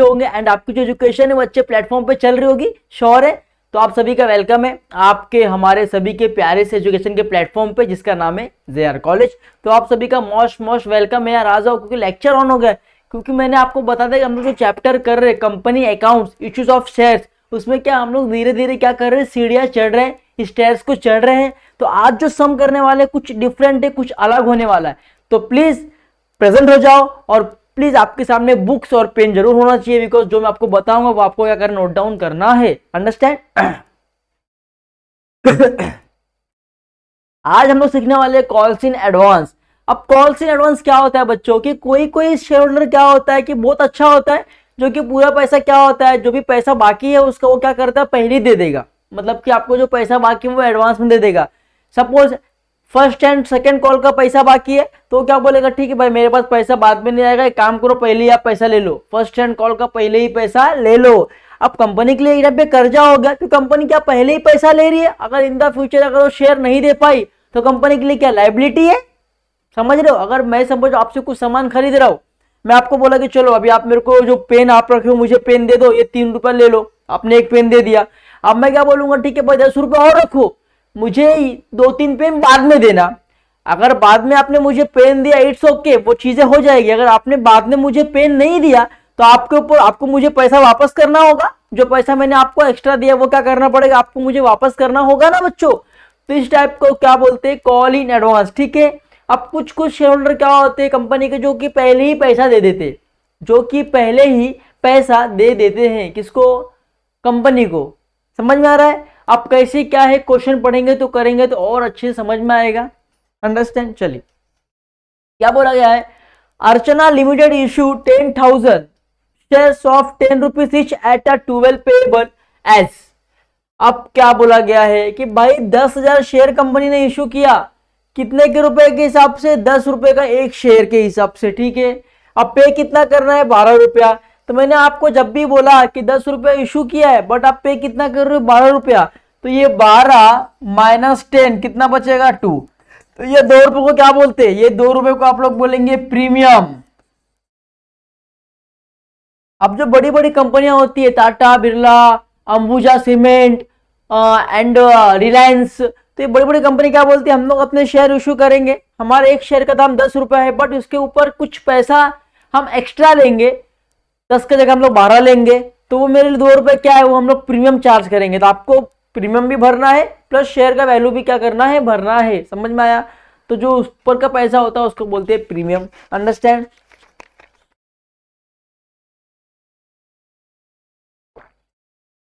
होंगे एंड आपकी जो एजुकेशन है वो अच्छे प्लेटफॉर्म पे चल रही होगी, श्योर है। तो आप सभी का वेलकम है आपके हमारे सभी के प्यारे से एजुकेशन के प्लेटफॉर्म पे जिसका नाम है JR कॉलेज। तो आप सभी का मोस्ट वेलकम है यार, आ जाओ क्योंकि लेक्चर ऑन हो गया। क्योंकि मैंने आपको बता दिया कि हम लोग जो चैप्टर कर रहे हैं company accounts issues of shares, उसमें क्या हम लोग धीरे धीरे क्या कर रहे हैं, सीढ़ियाँ चढ़ रहे हैं, स्टेयर्स को चढ़ रहे हैं। तो आज जो सम करने वाले कुछ डिफरेंट है, कुछ अलग होने वाला है। तो प्लीज प्रेजेंट हो जाओ और प्लीज आपके सामने बुक्स और पेन जरूर होना चाहिए, बिकॉज जो मैं आपको बताऊंगा वो आपको क्या करना, नोट डाउन करना है। अंडरस्टैंड। आज हम लोग सीखने वाले कॉल्स इन एडवांस। अब कॉल्स इन एडवांस क्या होता है बच्चों की, कोई शेयर होल्डर क्या होता है कि बहुत अच्छा होता है, जो कि पूरा पैसा क्या होता है, जो भी पैसा बाकी है उसका वो क्या करता है, पहले ही दे देगा। मतलब कि आपको जो पैसा बाकी है वो एडवांस में दे देगा। Suppose first and second call का पैसा बाकी है तो क्या बोलेगा, ठीक है भाई मेरे पास पैसा बाद में नहीं आएगा, एक काम करो पहले ही आप पैसा ले लो, फर्स्ट एंड कॉल का पहले ही पैसा ले लो। अब कंपनी के लिए यहाँ पे कर्जा होगा कि कंपनी क्या पहले ही पैसा ले रही है, अगर इन द फ्यूचर अगर वो शेयर नहीं दे पाई तो कंपनी के लिए क्या लायबिलिटी है। समझ रहे हो। अगर मैं समझ आपसे कुछ सामान खरीद रहा हूँ, मैं आपको बोला कि चलो अभी आप मेरे को जो पेन आप रखे हो मुझे पेन दे दो, ये 3 रुपये ले लो, आपने एक पेन दे दिया। अब मैं क्या बोलूंगा, ठीक है भाई 10 रुपये और रखो, मुझे 2-3 पेन बाद में देना। अगर बाद में आपने मुझे पेन दिया इट्स ओके, वो चीजें हो जाएगी। अगर आपने बाद में मुझे पेन नहीं दिया तो आपके ऊपर आपको मुझे पैसा वापस करना होगा, जो पैसा मैंने आपको एक्स्ट्रा दिया वो क्या करना पड़ेगा, आपको मुझे वापस करना होगा ना बच्चों। तो इस टाइप को क्या बोलते हैं, कॉल इन एडवांस। ठीक है। अब कुछ शेयर होल्डर क्या होते हैं कंपनी के, जो कि पहले ही पैसा दे देते, जो कि पहले ही पैसा दे देते हैं किसको, कंपनी को। समझ में आ रहा है। अब कैसे क्या है, क्वेश्चन पढ़ेंगे तो करेंगे तो और अच्छे समझ में आएगा। अंडरस्टैंड। चलिए क्या बोला गया है, Archana limited issue 10,000 shares of 10 rupees each at a 12 payable as. अब क्या बोला गया है कि भाई 10,000 शेयर कंपनी ने इशू किया, कितने के रुपए के हिसाब से, 10 रुपए का एक शेयर के हिसाब से। ठीक है। अब पे कितना करना है, 12 रुपया। तो मैंने आपको जब भी बोला कि 10 रुपया इशू किया है बट आप पे कितना कर रहे हो, 12 रुपया, तो ये 12 माइनस 10 कितना बचेगा, 2। तो ये 2 रुपये को क्या बोलते हैं, ये 2 रुपये को आप लोग बोलेंगे प्रीमियम। अब जो बड़ी बड़ी कंपनियां होती है, टाटा बिरला, अंबुजा सीमेंट एंड रिलायंस, तो ये बड़ी बड़ी कंपनी क्या बोलती है, हम लोग अपने शेयर इशू करेंगे, हमारे एक शेयर का दाम 10 रुपया है बट उसके ऊपर कुछ पैसा हम एक्स्ट्रा लेंगे, 10 की जगह हम लोग 12 लेंगे, तो वो मेरे लिए 2 रुपये क्या है, वो हम लोग प्रीमियम चार्ज करेंगे। तो आपको प्रीमियम भी भरना है प्लस शेयर का वैल्यू भी क्या करना है, भरना है। समझ में आया। तो जो ऊपर का पैसा होता है उसको बोलते हैं प्रीमियम। अंडरस्टैंड।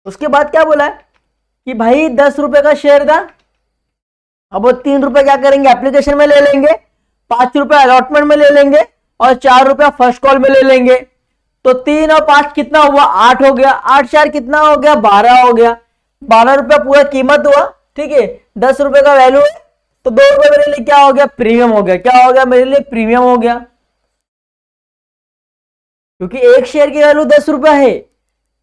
उसके बाद क्या बोला है कि भाई 10 रुपए का शेयर था, अब वो 3 रुपए क्या करेंगे, एप्लीकेशन में ले लेंगे, 5 रुपए अलॉटमेंट में ले लेंगे और 4 रुपया फर्स्ट कॉल में ले लेंगे। तो 3 और 5 कितना हुआ, 8 हो गया, 8 4 कितना हो गया, 12 हो गया, 12 रुपया पूरा कीमत हुआ। ठीक है। 10 रुपए का वैल्यू है तो 2 रुपए मेरे लिए क्या हो गया, प्रीमियम हो गया। क्या हो गया, मेरे लिए प्रीमियम हो गया, क्योंकि एक शेयर की वैल्यू 10 रुपया है,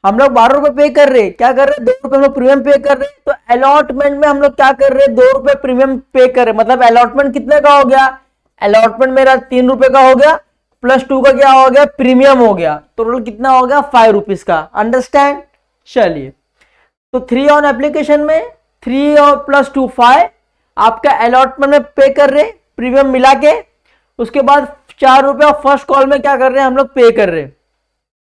हम लोग 12 रुपए पे कर रहे हैं, क्या कर रहे हैं, 2 रुपए हम लोग प्रीमियम पे कर रहे हैं। तो अलॉटमेंट में हम लोग क्या कर रहे हैं, 2 रुपए प्रीमियम पे कर रहे हैं। मतलब अलॉटमेंट कितने का हो गया, अलॉटमेंट मेरा 3 रुपए का हो गया प्लस 2 का क्या हो गया, प्रीमियम हो गया। टोटल कितना हो गया, 5 रुपीज का। अंडरस्टैंड। चलिए तो 3 ऑन एप्लीकेशन में 3 और प्लस 2 5 आपका अलॉटमेंट में पे कर रहे प्रीमियम मिला के। उसके बाद 4 रुपया फर्स्ट कॉल में क्या कर रहे हैं, हम लोग पे कर रहे हैं।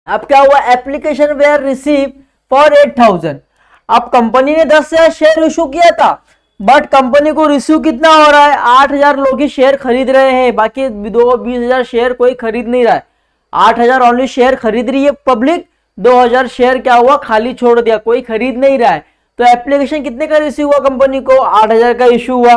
अब क्या हुआ, एप्लीकेशन वेयर रिसीव फॉर 8,000। अब कंपनी ने 10,000 शेयर इशू किया था बट कंपनी को रिसीव कितना हो रहा है, 8,000 लोग ही शेयर खरीद रहे हैं, बाकी 20,000 शेयर कोई खरीद नहीं रहा है। 8,000 ओनली शेयर खरीद रही है पब्लिक, 2,000 शेयर क्या हुआ, खाली छोड़ दिया, कोई खरीद नहीं रहा है। तो एप्लीकेशन कितने का रिसीव हुआ, कंपनी को 8,000 का इशू हुआ,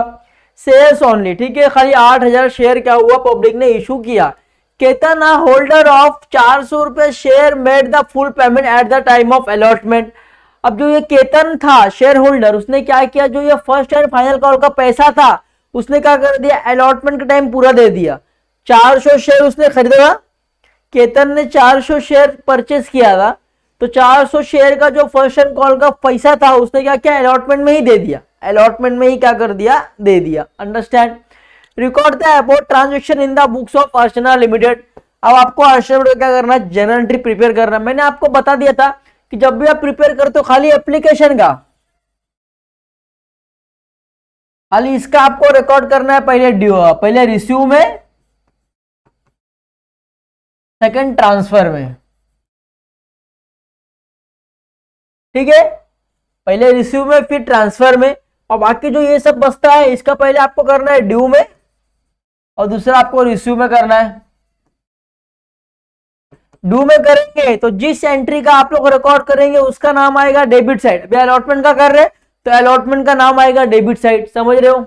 शेयर्स ओनली। ठीक है। खाली 8,000 शेयर क्या हुआ, पब्लिक ने इशू किया। केतन होल्डर ऑफ 400 रुपए share made the full payment at the time of allotment. अब जो ये केतन था शेयर होल्डर, उसने क्या किया, जो ये फर्स्ट एंड फाइनल कॉल का पैसा था उसने क्या कर दिया, अलॉटमेंट के टाइम पूरा दे दिया। 400 शेयर उसने खरीदा, केतन ने 400 शेयर परचेस किया था, तो 400 शेयर का जो फर्स्ट एंड कॉल का पैसा था उसने क्या किया, अलॉटमेंट में ही दे दिया, अलॉटमेंट में ही क्या कर दिया, दे दिया। Understand. Record the about transaction in the books of Archana limited. अब आपको हर शेयर होल्डर क्या करना है, जर्नल एंट्री प्रिपेयर करना है। मैंने आपको बता दिया था कि जब भी आप प्रिपेयर करते हो खाली एप्लीकेशन का, खाली इसका आपको रिकॉर्ड करना है, पहले रिसीव में, सेकंड ट्रांसफर में, ठीक है, पहले रिसीव में फिर ट्रांसफर में, और बाकी जो ये सब बचता है इसका पहले आपको करना है ड्यू में और दूसरा आपको रिसीव में करना है। ड्यू में करेंगे तो जिस एंट्री का आप लोग रिकॉर्ड करेंगे उसका नाम आएगा डेबिट साइड। अभी अलॉटमेंट का कर रहे हैं तो अलॉटमेंट का नाम आएगा डेबिट साइड, समझ रहे हो,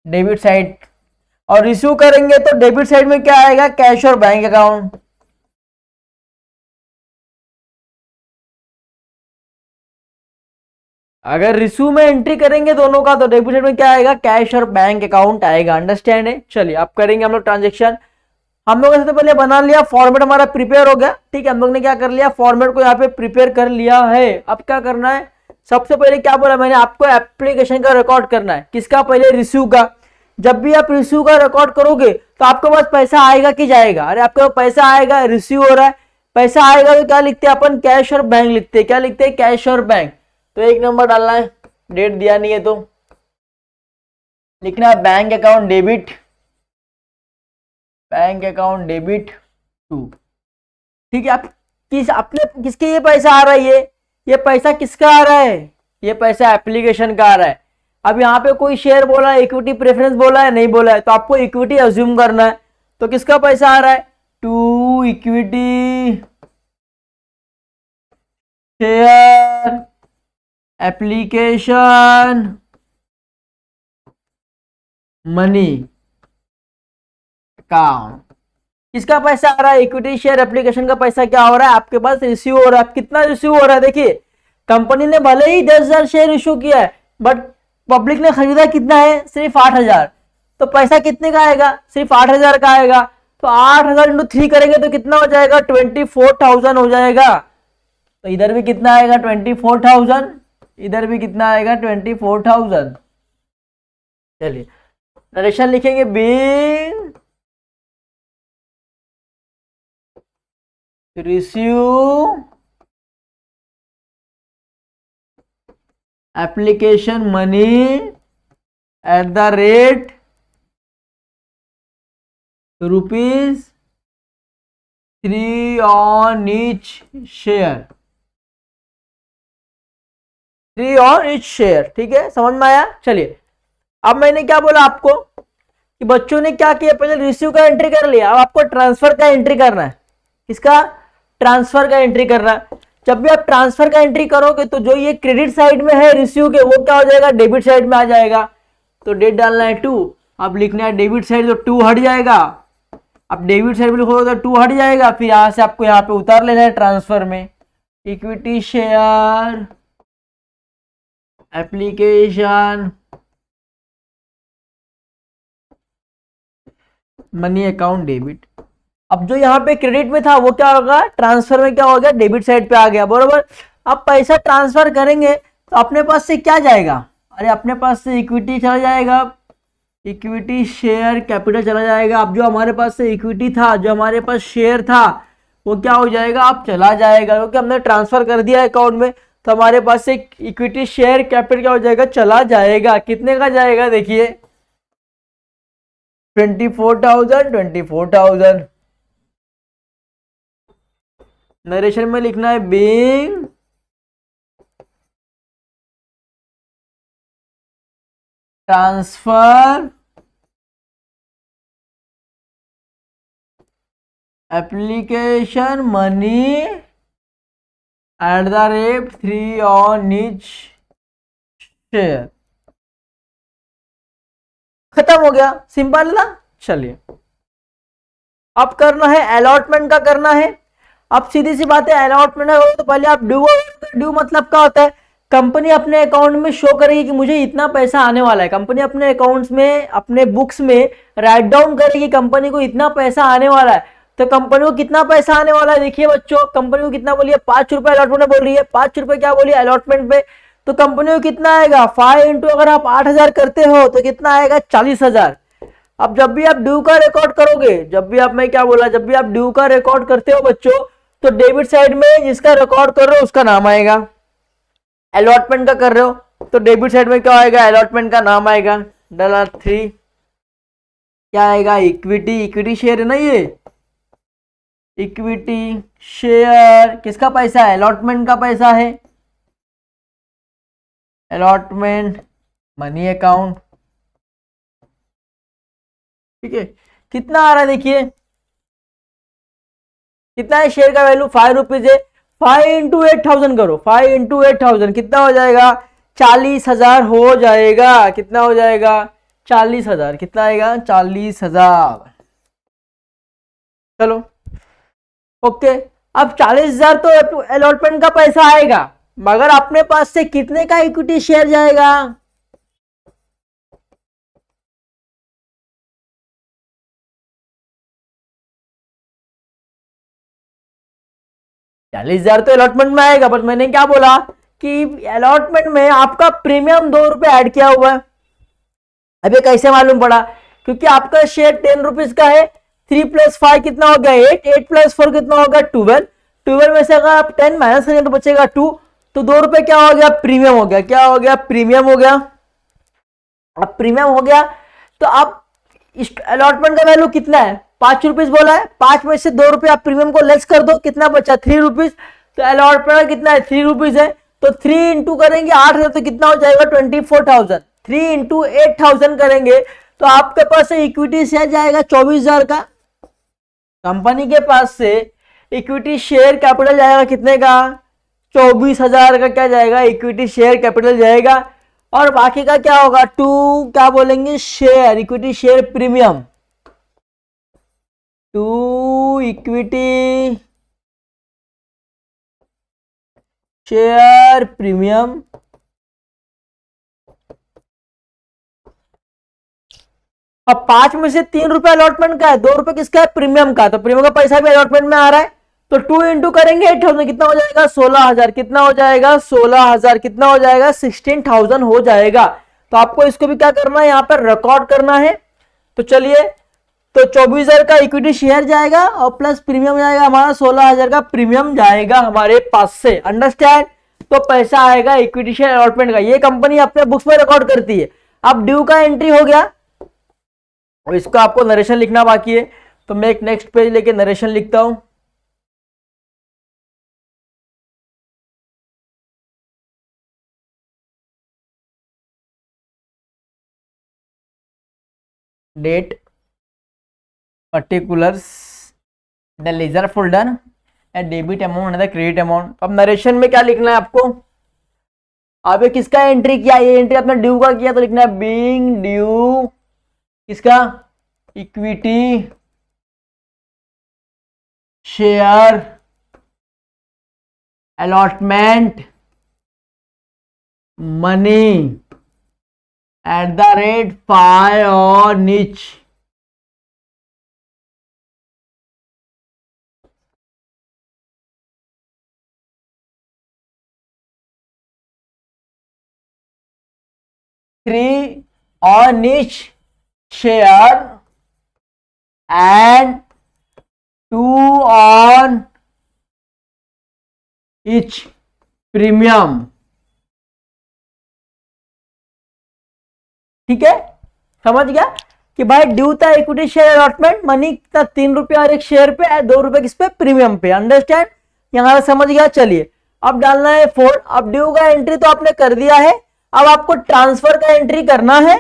डेबिट साइड। और रिसीव करेंगे तो डेबिट साइड में क्या आएगा, कैश और बैंक अकाउंट। अगर रिसीव में एंट्री करेंगे दोनों का तो डेबिट साइड में क्या आएगा, कैश और बैंक अकाउंट आएगा। अंडरस्टैंड है। चलिए अब करेंगे हम लोग ट्रांजेक्शन। हम लोग सबसे पहले बना लिया, फॉर्मेट हमारा प्रिपेयर हो गया, ठीक है, हम लोग ने क्या कर लिया, फॉर्मेट को यहाँ पे प्रिपेयर कर लिया है। अब क्या करना है, सबसे पहले क्या बोला मैंने आपको, एप्लीकेशन का रिकॉर्ड करना है। किसका, पहले रिसीव का। जब भी आप रिसीव का रिकॉर्ड करोगे तो आपके पास पैसा आएगा कि जाएगा, अरे आपके पास पैसा आएगा, रिसीव हो रहा है, पैसा आएगा तो क्या लिखते हैं अपन, कैश और बैंक लिखते हैं। क्या लिखते हैं, कैश और बैंक। तो एक नंबर डालना है, डेट दिया नहीं है तो लिखना है bank account debit, bank account debit to, ठीक है। आप किसके ये पैसा आ रहा है, ये पैसा किसका आ रहा है, ये पैसा एप्लीकेशन का आ रहा है। अब यहाँ पे कोई शेयर बोला है, इक्विटी प्रेफरेंस बोला है, नहीं बोला है, तो आपको इक्विटी अज्यूम करना है। तो किसका पैसा आ रहा है, to equity share application money account. किसका पैसा आ रहा है, इक्विटी शेयर एप्लीकेशन का पैसा क्या हो रहा है, आपके पास रिसीव हो रहा है। कितना रिसीव हो रहा है, देखिए कंपनी ने भले ही 10,000 शेयर इशू किया है बट पब्लिक ने खरीदा कितना है, सिर्फ 8,000। तो पैसा कितने का आएगा, सिर्फ 8,000 का आएगा। तो 8,000 इंटू 3 करेंगे तो कितना हो जाएगा, 24,000 हो जाएगा। तो इधर भी कितना आएगा, 24,000, इधर भी कितना आएगा, 24,000। चलिए नरेशन लिखेंगे, being receive application money at the rate ₹3 on each share, 3 on each share, ठीक है, समझ में आया। चलिए अब मैंने क्या बोला आपको कि बच्चों ने क्या किया, पहले रिसीव का एंट्री कर लिया, अब आपको ट्रांसफर का एंट्री करना है। किसका, ट्रांसफर का एंट्री करना है। जब भी आप ट्रांसफर का एंट्री करोगे तो जो ये क्रेडिट साइड में है रिसीव के, वो क्या हो जाएगा, डेबिट साइड में आ जाएगा। तो डेट डालना है 2, अब लिखना है डेबिट साइड, तो 2 हट जाएगा। अब डेबिट साइड में लिखोगे तो 2 हट जाएगा, फिर यहां से आपको यहाँ पे उतार लेना है ट्रांसफर में, equity share application money account debit. अब जो यहाँ पे क्रेडिट में था वो क्या होगा, ट्रांसफर में क्या हो गया, डेबिट साइड पे आ गया, बरोबर। अब पैसा ट्रांसफर करेंगे तो अपने पास से क्या जाएगा, अरे अपने पास से इक्विटी चला जाएगा, इक्विटी शेयर कैपिटल चला जाएगा। अब जो हमारे पास से इक्विटी था, जो हमारे पास शेयर था, वो क्या हो जाएगा, अब चला जाएगा, क्योंकि हमने ट्रांसफर कर दिया अकाउंट में। तो हमारे पास से इक्विटी शेयर कैपिटल क्या हो जाएगा, चला जाएगा। कितने का जाएगा, देखिए 24,000। नरेशन में लिखना है being transfer application money at the rate 3 on each share. खत्म हो गया, सिंपल ना। चलिए अब करना है अलॉटमेंट का करना है। अब सीधी सी बात है, अलॉटमेंट है तो पहले आप ड्यू मतलब क्या होता है, कंपनी अपने अकाउंट में शो करेगी कि मुझे इतना पैसा आने वाला है। कंपनी अपने अकाउंट्स में, अपने बुक्स में राइट डाउन करेगी कंपनी को इतना पैसा आने वाला है। तो कंपनी को कितना पैसा आने वाला है, देखिए बच्चों, कंपनी को कितना बोलिए, 5 रुपए अलॉटमेंट बोल रही है, 5 रुपए क्या बोलिए अलॉटमेंट पे। तो कंपनी को कितना आएगा, 5 इंटू अगर आप 8,000 करते हो तो कितना आएगा, 40,000। अब जब भी आप ड्यू का रिकॉर्ड करोगे, जब भी आप, मैं क्या बोला, जब भी आप ड्यू का रिकॉर्ड करते हो बच्चों, तो डेबिट साइड में जिसका रिकॉर्ड कर रहे हो उसका नाम आएगा। अलॉटमेंट का कर रहे हो तो डेबिट साइड में क्या आएगा, अलॉटमेंट का नाम आएगा। $3 क्या आएगा, इक्विटी, इक्विटी शेयर है ना ये, इक्विटी शेयर किसका पैसा है, अलॉटमेंट का पैसा है, अलॉटमेंट मनी अकाउंट। ठीक है, कितना आ रहा है देखिए, कितना है शेयर का वैल्यू, 5 रुपीज है। 5 इंटू 8,000 करो, 5 इंटू 8,000 कितना हो जाएगा, 40,000 हो जाएगा। कितना हो जाएगा, 40,000। कितना आएगा, 40,000। चलो ओके, अब 40,000 तो अलॉटमेंट का पैसा आएगा, मगर अपने पास से कितने का इक्विटी शेयर जाएगा, 40,000 तो अलॉटमेंट में आएगा, बट मैंने क्या बोला कि अलॉटमेंट में आपका प्रीमियम 2 रुपए ऐड किया हुआ है। अब ये कैसे मालूम पड़ा, क्योंकि आपका शेयर 10 रुपीज का है, 3 + 5 कितना हो गया 8, 8 + 4 कितना होगा 12, 12 में से अगर आप 10 माइनस करेंगे तो बचेगा 2, तो 2 रुपए क्या हो गया, प्रीमियम हो गया। क्या हो गया, प्रीमियम हो गया। अब प्रीमियम हो गया तो आप अलॉटमेंट का वैल्यू कितना है, 5 रुपीज बोला है, 5 में से 2 रुपए आप प्रीमियम को लेस कर दो, कितना बचा 3 रुपीज। तो अलॉटमेंट कितना है, 3 रुपीज है, तो 3 इंटू करेंगे 8,000 तो कितना हो जाएगा 24,000। 3 इंटू 8,000 करेंगे तो आपके पास से इक्विटी शेयर जाएगा 24,000 का। कंपनी के पास से इक्विटी शेयर कैपिटल जाएगा कितने का, 24,000 का क्या जाएगा, इक्विटी शेयर कैपिटल जाएगा। और बाकी का क्या होगा, क्या बोलेंगे, share, equity share premium, equity share premium. अब 5 में से 3 रुपए अलॉटमेंट का है, 2 रुपए किसका है, प्रीमियम का, तो प्रीमियम का पैसा भी अलॉटमेंट में आ रहा है। तो 2 इंटू करेंगे 8,000 कितना हो जाएगा 16,000। कितना हो जाएगा 16,000। कितना हो जाएगा 16,000 हो जाएगा। तो आपको इसको भी क्या करना है, यहाँ पर रिकॉर्ड करना है। तो चलिए, तो 24,000 का इक्विटी शेयर जाएगा और प्लस प्रीमियम जाएगा हमारा 16,000 का प्रीमियम जाएगा हमारे पास से। अंडरस्टैंड, तो पैसा आएगा इक्विटी शेयर अलॉटमेंट का, ये कंपनी अपने बुक्स में रिकॉर्ड करती है। अब ड्यू का एंट्री हो गया और इसका आपको नरेशन लिखना बाकी है, तो मैं एक नेक्स्ट पेज लेके नरेशन लिखता हूं। Date, particulars, the ledger folder and debit amount and the credit amount. अब नरेशन में क्या लिखना है आपको, आपने किसका एंट्री किया, ये एंट्री आपने ड्यू का किया तो लिखना है बीइंग ड्यू किसका, equity share allotment money @phi और niche। थ्री और niche share and 2 on each premium. ठीक है, समझ गया कि भाई ड्यू था इक्विटी शेयर अलॉटमेंट मनी था 3 रुपए और एक शेयर पे, 2 रुपए किस पे, प्रीमियम पे। अंडरस्टैंड, यहां समझ गया। चलिए अब डालना है 4। अब ड्यू का एंट्री तो आपने कर दिया है, अब आपको ट्रांसफर का एंट्री करना है।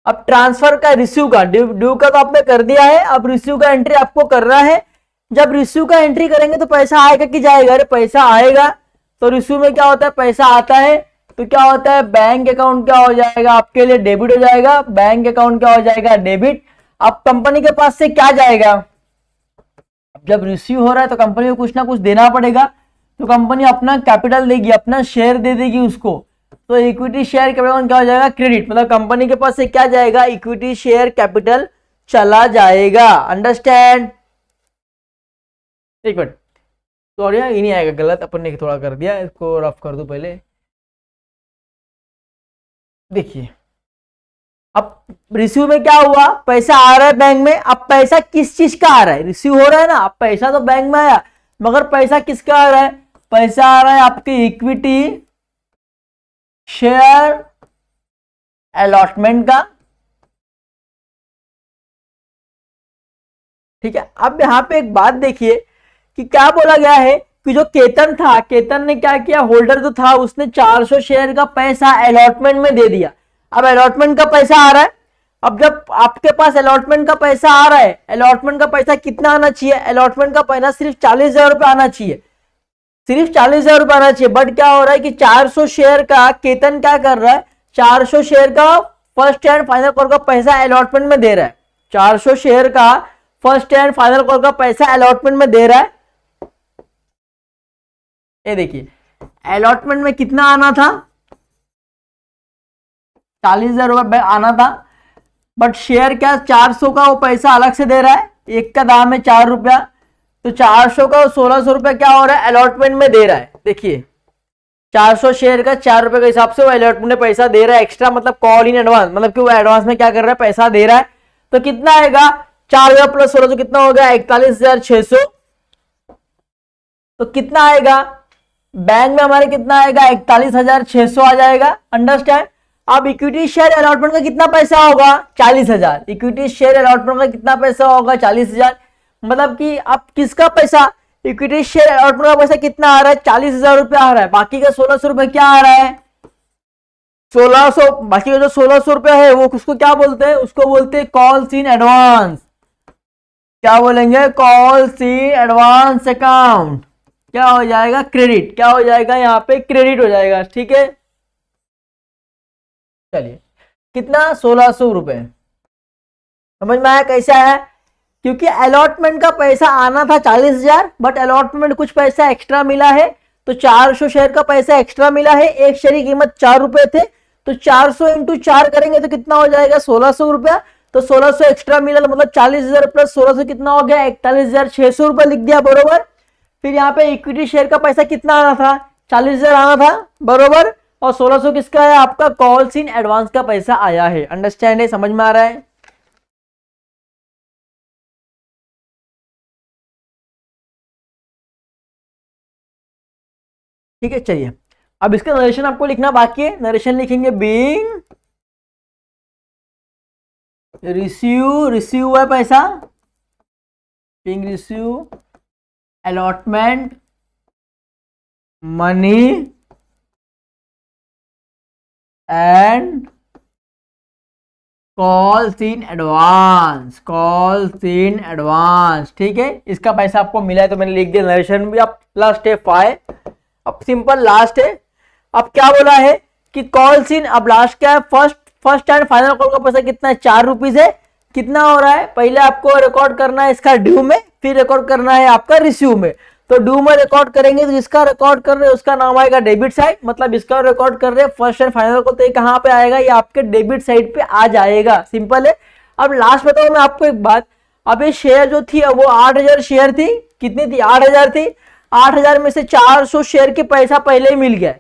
अब ट्रांसफर का, रिसीव का, ड्यू का तो आपने कर दिया है, अब रिसीव का एंट्री आपको करना है। जब रिसीव का एंट्री करेंगे तो पैसा आएगा कि जाएगा, अरे पैसा आएगा। तो रिसीव में क्या होता है, पैसा आता है तो क्या होता है, बैंक अकाउंट क्या हो जाएगा आपके लिए, डेबिट हो जाएगा। बैंक अकाउंट क्या हो जाएगा, डेबिट। अब कंपनी के पास से क्या जाएगा, जब रिसीव हो रहा है तो कंपनी को कुछ ना कुछ देना पड़ेगा, तो कंपनी अपना कैपिटल देगी, अपना शेयर दे देगी उसको। तो इक्विटी शेयर कैपिटल क्या हो जाएगा, क्रेडिट। मतलब कंपनी के पास से क्या जाएगा, इक्विटी शेयर कैपिटल चला जाएगा। अंडरस्टैंड, एक मिनट, सॉरी ये नहीं आएगा, गलत अपन ने थोड़ा कर दिया, इसको रफ कर दो पहले। देखिए अब रिसीव में क्या हुआ, पैसा आ रहा है बैंक में। अब पैसा किस चीज का आ रहा है, रिसीव हो रहा है ना। अब पैसा तो बैंक में आया, मगर पैसा किसका आ रहा है, पैसा आ रहा है आपके इक्विटी शेयर अलॉटमेंट का। ठीक है, अब यहां पे एक बात देखिए कि क्या बोला गया है कि जो केतन था, केतन ने क्या किया, होल्डर जो था उसने 400 शेयर का पैसा अलॉटमेंट में दे दिया। अब अलॉटमेंट का पैसा आ रहा है। अब जब आपके पास अलॉटमेंट का पैसा आ रहा है, अलॉटमेंट का पैसा कितना आना चाहिए, अलॉटमेंट का पैसा सिर्फ 40,000 रुपये आना चाहिए, सिर्फ 40,000 रुपये आना चाहिए। बट क्या हो रहा है कि 400 शेयर का केतन क्या कर रहा है, 400 शेयर का फर्स्ट एंड फाइनल कॉल का पैसा अलॉटमेंट में दे रहा है। 400 शेयर का फर्स्ट एंड फाइनल कॉल का पैसा अलॉटमेंट में दे रहा है। ये देखिए, अलॉटमेंट में कितना आना था, 40,000 रुपये आना था। बट शेयर क्या 400 का वो पैसा अलग से दे रहा है, एक का दाम है 4 रुपया, तो 400 का 1600 रुपया क्या हो रहा है, अलॉटमेंट में दे रहा है। देखिए 400 शेयर का 4 रुपए के हिसाब से वो अलॉटमेंट में पैसा दे रहा है एक्स्ट्रा, मतलब कॉल इन एडवांस, मतलब कि वो एडवांस में क्या कर रहा है, पैसा दे रहा है। तो कितना आएगा, 4,000 प्लस 1600 कितना हो गया, 41,600। तो कितना आएगा, बैंक में हमारे कितना आएगा, 41,600 आ जाएगा। अंडरस्टैंड। अब इक्विटी शेयर अलॉटमेंट का कितना पैसा होगा, 40,000। इक्विटी शेयर अलॉटमेंट का कितना पैसा होगा, 40,000। मतलब कि अब किसका पैसा, इक्विटी शेयर अलॉटमेंट का पैसा कितना आ रहा है, 40,000 रुपया आ रहा है। बाकी का 1600 रुपया क्या आ रहा है, 1600, बाकी का जो 1600 रुपया है वो उसको क्या बोलते हैं, उसको बोलते हैं कॉल्स इन एडवांस। क्या बोलेंगे, कॉल्स इन एडवांस अकाउंट। क्या हो जाएगा, क्रेडिट। क्या हो जाएगा, यहाँ पे क्रेडिट हो जाएगा। ठीक है, चलिए कितना, 1600 रुपए। समझ में आया कैसे आया, क्योंकि अलॉटमेंट का पैसा आना था 40,000, बट अलॉटमेंट में कुछ पैसा एक्स्ट्रा मिला है, तो 400 शेयर का पैसा एक्स्ट्रा मिला है। एक शेयर की कीमत 4 रुपए थे, तो 400 इंटू 4 करेंगे तो कितना हो जाएगा, 1600 रुपया। तो 1600 एक्स्ट्रा मिला, मतलब 40,000 प्लस 1600 कितना हो गया, 41,600 रुपया लिख दिया, बरोबर। फिर यहाँ पे इक्विटी शेयर का पैसा कितना आना था, 40,000 आना था, बरोबर। और 1600 किसका है, आपका कॉल्स इन एडवांस का पैसा आया है। अंडरस्टैंड है, समझ में आ रहा है। ठीक है, चलिए अब इसका नरेशन आपको लिखना बाकी है। नरेशन लिखेंगे, बीइंग रिसीव है पैसा, being receive allotment money and calls in advance, calls in advance. ठीक है, इसका पैसा आपको मिला है तो मैंने लिख दिया नरेशन भी। अब लास्ट है 5, अब सिंपल लास्ट है। अब क्या बोला है कि कॉल्स इन, अब लास्ट क्या है, फर्स्ट एंड फाइनल कॉल का पैसा कितना है, 4 रुपीज है। कितना हो रहा है, पहले आपको रिकॉर्ड करना है इसका ड्यू में, फिर रिकॉर्ड करना है आपका रिसीव में। तो ड्यू में रिकॉर्ड करेंगे तो जिसका रिकॉर्ड कर रहे हैं उसका नाम आएगा डेबिट साइड, मतलब इसका रिकॉर्ड कर रहे हैं फर्स्ट एंड फाइनल को, तो ये कहां पे आएगा, ये आपके डेबिट साइड पे आ जाएगा। सिंपल है। अब लास्ट बताओ मैं आपको एक बात, अब ये शेयर जो थी वो 8,000 शेयर थी, कितनी थी, 8,000 थी। 8,000 में से 400 शेयर के पैसा पहले ही मिल गया,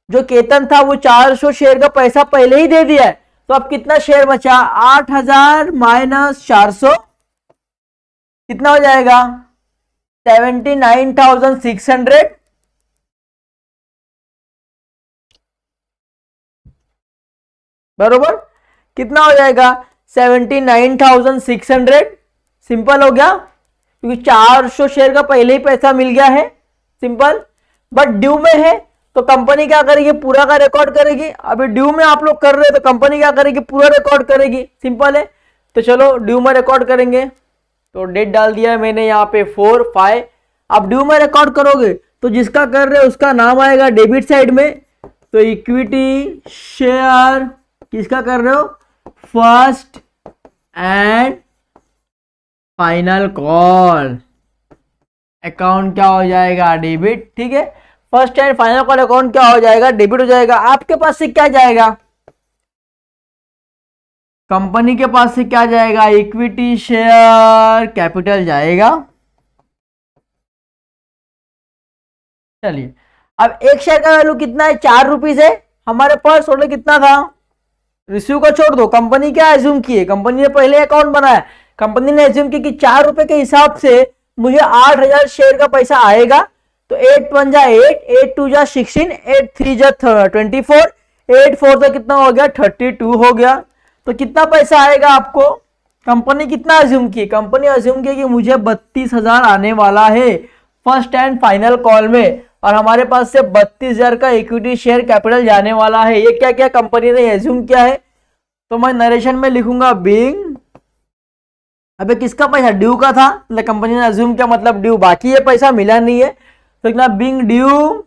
जो केतन था वो 400 शेयर का पैसा पहले ही दे दिया है। तो अब कितना शेयर बचा, 8,000 माइनस 400 कितना हो जाएगा, 79,600। बरोबर, कितना हो जाएगा, 79,600। सिंपल हो गया, क्योंकि 400 शेयर का पहले ही पैसा मिल गया है। सिंपल। बट ड्यू में है तो कंपनी क्या करेगी, पूरा का रिकॉर्ड करेगी। अभी ड्यू में आप लोग कर रहे हो तो कंपनी क्या करेगी, पूरा रिकॉर्ड करेगी। सिंपल है। तो चलो ड्यू में रिकॉर्ड करेंगे, तो डेट डाल दिया है मैंने यहाँ पे 4, 5। अब ड्यू में रिकॉर्ड करोगे तो जिसका कर रहे हो उसका नाम आएगा डेबिट साइड में। तो इक्विटी शेयर किसका कर रहे हो, first and final call account क्या हो जाएगा, डेबिट। ठीक है, first and final call account क्या हो जाएगा, डेबिट हो जाएगा। आपके पास से क्या जाएगा, कंपनी के पास से क्या जाएगा, इक्विटी शेयर कैपिटल जाएगा। चलिए अब एक शेयर का वैल्यू कितना है, 4 रुपीज है हमारे पास, टोटल कितना था रिसीव का छोड़ दो, कंपनी क्या एज्यूम की है, कंपनी ने पहले अकाउंट बनाया, कंपनी ने एज्यूम की कि 4 रुपए के हिसाब से मुझे 8,000 शेयर का पैसा आएगा। तो 8 1 जा 8, 8 2 जा 16, 8 3 जा 24, 8 4 तो कितना हो गया 32 हो गया। तो कितना पैसा आएगा आपको, कंपनी कितना अज्यूम की, कंपनी अज्यूम की कि मुझे 32,000 आने वाला है फर्स्ट एंड फाइनल कॉल में, और हमारे पास से 32,000 का इक्विटी शेयर कैपिटल जाने वाला है। ये क्या क्या कंपनी ने एज्यूम किया है, तो मैं नरेशन में लिखूंगा बीइंग, अबे किसका पैसा, ड्यू का था, मतलब कंपनी ने अज्यूम किया मतलब ड्यू, बाकी ये पैसा मिला नहीं है, तो लिखना being due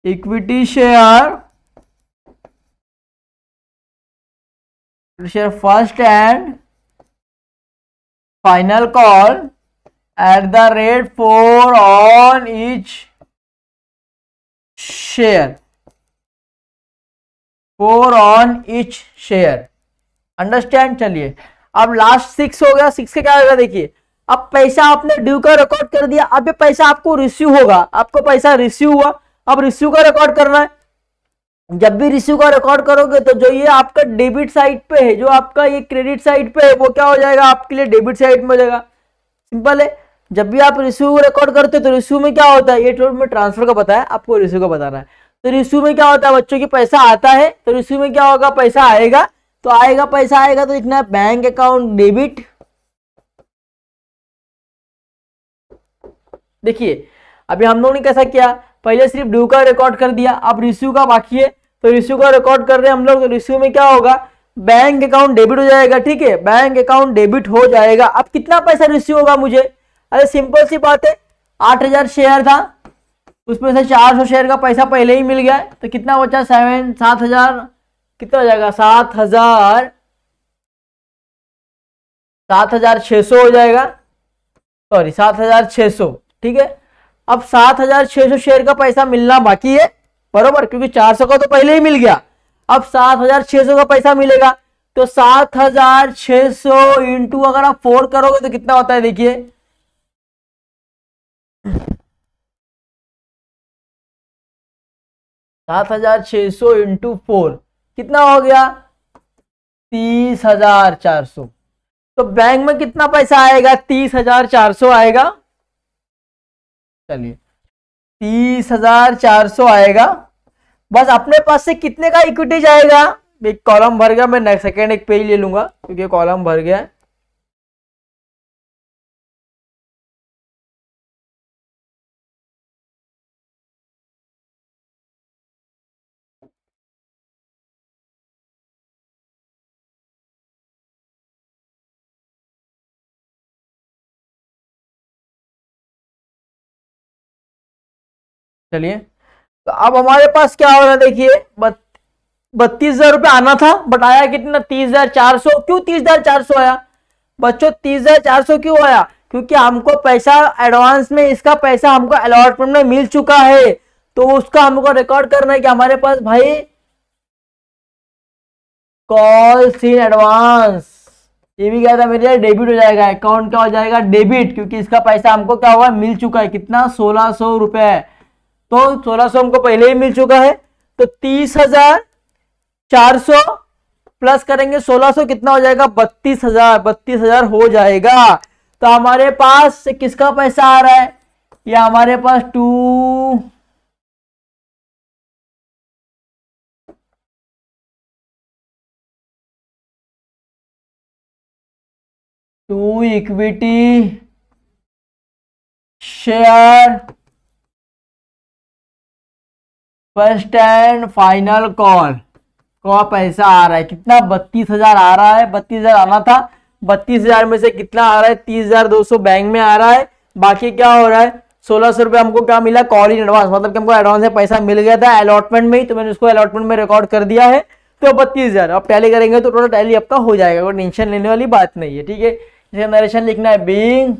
equity share first and final call at the rate 4 on each share, 4 on each share, understand. चलिए अब लास्ट 6 हो गया, 6 का क्या होगा देखिए, अब पैसा आपने ड्यू का रिकॉर्ड कर दिया, अब ये पैसा आपको रिसीव होगा, आपको पैसा रिसीव हुआ, अब रिसीव का रिकॉर्ड करना है। जब भी रिसीव का रिकॉर्ड करोगे तो जो ये आपका डेबिट साइड पे है, जो आपका ये क्रेडिट साइड पे है, वो क्या हो जाएगा आपके लिए डेबिट साइड में हो जाएगा। सिंपल है, जब भी आप रिसीव रिकॉर्ड करते हो तो रिसीव में क्या होता है, ये टोटल में ट्रांसफर का बताया, आपको रिसीव का बताना है। तो रिसीव में क्या होता है बच्चों की, पैसा आता है, तो रिसीव में क्या होगा, पैसा आएगा, तो आएगा पैसा आएगा तो लिखना है बैंक अकाउंट डेबिट। देखिए अभी हम लोगों ने कैसा किया, पहले सिर्फ ड्यू का रिकॉर्ड कर दिया, अब रिसीव का बाकी है, तो रिसीव का रिकॉर्ड कर रहे हैं हम लोग, तो रिसीव में क्या होगा, बैंक अकाउंट डेबिट हो जाएगा। ठीक है, बैंक अकाउंट डेबिट हो जाएगा। अब कितना पैसा रिसीव होगा मुझे, अरे सिंपल सी बात है, 8,000 शेयर था, उसमें से 400 शेयर का पैसा पहले ही मिल गया, तो कितना बचा 7,000, कितना हो जाएगा 7,600 हो जाएगा, सॉरी 7,600। ठीक है, अब 7,600 शेयर का पैसा मिलना बाकी है, बरोबर, क्योंकि 400 का तो पहले ही मिल गया, अब 7,600 का पैसा मिलेगा। तो 7,600 इंटू अगर आप 4 करोगे तो कितना होता है देखिए, 7,600 इंटू 4 कितना हो गया 30,400। तो बैंक में कितना पैसा आएगा, 30,400 आएगा। चलिए 30,400 आएगा, बस अपने पास से कितने का इक्विटी जाएगा, एक कॉलम भर गया, मैं नेक्स्ट सेकेंड एक पेज ले लूंगा क्योंकि कॉलम भर गया है। चलिए तो अब हमारे पास क्या हो रहा है देखिए, 32,000 रुपये आना था, बट आया कितना 30,400। क्यों 30,400 आया बच्चों, 30,400 क्यों आया, क्योंकि हमको पैसा एडवांस में, इसका पैसा हमको अलॉटमेंट में मिल चुका है, तो उसका हमको रिकॉर्ड करना है कि हमारे पास भाई कॉल्स इन एडवांस, ये भी क्या था मेरे डेबिट हो जाएगा, अकाउंट क्या हो जाएगा डेबिट, क्योंकि इसका पैसा हमको क्या हुआ मिल चुका है, कितना 1,600 रुपए, तो 1,600 हमको पहले ही मिल चुका है। तो 30,400 प्लस करेंगे 1,600 कितना हो जाएगा 32,000 हो जाएगा। तो हमारे पास से किसका पैसा आ रहा है, या हमारे पास to equity share first and final call का पैसा आ रहा है, कितना 32,000 आ रहा है, 32,000 आना था, 32,000 में से कितना आ रहा है 30,200 बैंक में आ रहा है, बाकी क्या हो रहा है 1,600 रुपये हमको क्या मिला कॉल इन एडवांस, मतलब कि हमको एडवांस में पैसा मिल गया था अलॉटमेंट में ही, तो मैंने उसको अलॉटमेंट में रिकॉर्ड कर दिया है। तो 32,000 अब टैली करेंगे तो टोटल टैली आपका हो जाएगा, कोई टेंशन लेने वाली बात नहीं है। ठीक है, जैसे नरेशन लिखना है बीइंग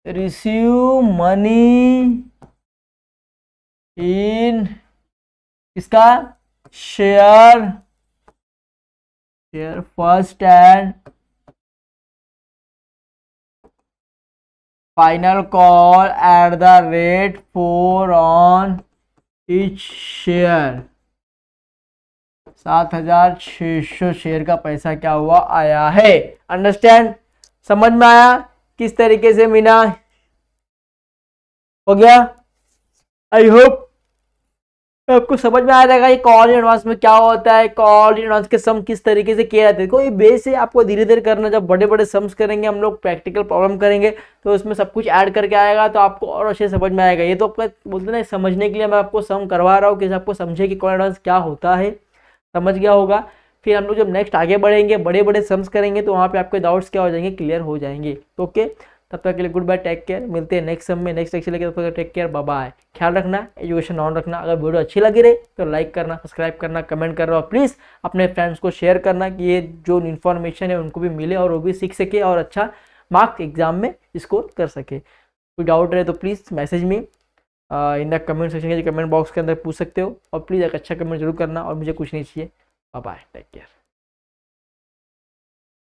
रिसीव मनी इन इसका share first and final call at the rate 4 on each share. 7,600 share का पैसा क्या हुआ, आया है। अंडरस्टैंड, समझ में आया किस तरीके से मीना हो गया। आई होप आपको समझ में आ जाएगा ये कॉल इन एडवांस में क्या होता है, कॉल इन एडवांस के सम किस तरीके से किए जाते हैं। कोई बेस है आपको धीरे धीरे करना, जब बड़े बड़े सम्स करेंगे हम लोग, प्रैक्टिकल प्रॉब्लम करेंगे तो उसमें सब कुछ ऐड करके आएगा तो आपको और अच्छे समझ में आएगा। ये तो आपका बोलते ना समझने के लिए मैं आपको सम करवा रहा हूँ कि आपको समझे कि कॉल इन एडवांस क्या होता है, समझ गया होगा। फिर हम लोग जब नेक्स्ट आगे बढ़ेंगे, बड़े बड़े सम्स करेंगे तो वहाँ पे आपके डाउट्स क्या हो जाएंगे, क्लियर हो जाएंगे। ओके, तब तक के लिए गुड बाय, टेक केयर। मिलते हैं नेक्स्ट सम में, नेक्स्ट लेक्चर लेके, तब तक टेक केयर, बाय बाय। ख्याल रखना, एजुकेशन ऑन रखना। अगर वीडियो अच्छी लगी रही तो लाइक करना, सब्सक्राइब करना, कमेंट करना और प्लीज़ अपने फ्रेंड्स को शेयर करना कि ये जो इन्फॉर्मेशन है उनको भी मिले और वो भी सीख सके और अच्छा मार्क्स एग्जाम में स्कोर कर सके। कोई डाउट रहे तो प्लीज़ मैसेज में इन द कमेंट सेक्शन के कमेंट बॉक्स के अंदर पूछ सकते हो और प्लीज़ एक अच्छा कमेंट जरूर करना और मुझे कुछ नहीं चाहिए। Bye bye, take care.